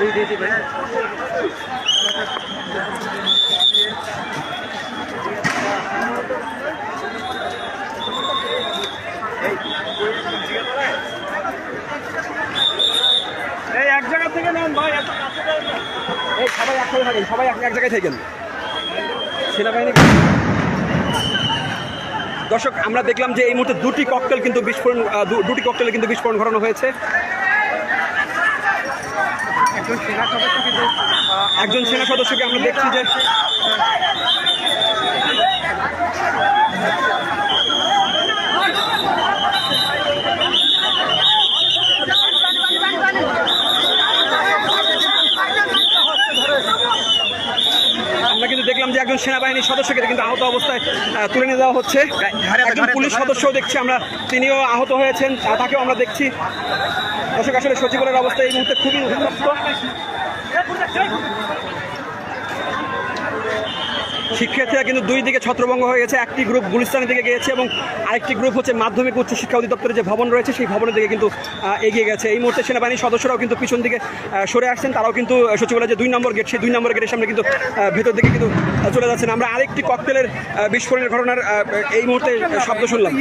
এই এক জায়গা থেকে নেন ভাই, এই সবাই একসাথে থাকেন, সবাই এক জায়গায় থাকেন। সেনাবাহিনী দর্শক, আমরা দেখলাম যে এই মুহূর্তে দুটি ককটেল কিন্তু বিস্ফোরণ ঘটানো হয়েছে। একজন সেনা সদস্যকে আমরা দেখছি যে আমরা কিন্তু দেখলাম যে একজন সেনাবাহিনীর সদস্যকে কিন্তু আহত অবস্থায় তুলে নিয়ে যাওয়া হচ্ছে। একজন পুলিশ সদস্যও দেখছি আমরা, তিনিও আহত হয়েছেন, তাকেও আমরা দেখছি। দর্শক, আসলে সচিবালয়ের অবস্থা এই মুহূর্তে খুবই উত্তপ্ত। শিক্ষার্থীরা কিন্তু দুই দিকে ছত্রভঙ্গ হয়ে গেছে। একটি গ্রুপ গুলিস্তানের দিকে গিয়েছে এবং আরেকটি গ্রুপ হচ্ছে মাধ্যমিক উচ্চ শিক্ষা অধিদপ্তরের যে ভবন রয়েছে সেই ভবনের দিকে কিন্তু এগিয়ে গেছে। এই মুহূর্তে সেনাবাহিনীর সদস্যরাও কিন্তু পিছন দিকে সরে আসছেন, তারাও কিন্তু সচিবালয়ের যে 2 নম্বর গেট, সেই 2 নম্বর গেটের সামনে কিন্তু ভেতর দিকে কিন্তু চলে যাচ্ছেন। আমরা আরেকটি ককটেলের বিস্ফোরণের ঘটনার এই মুহূর্তে শব্দ শুনলাম।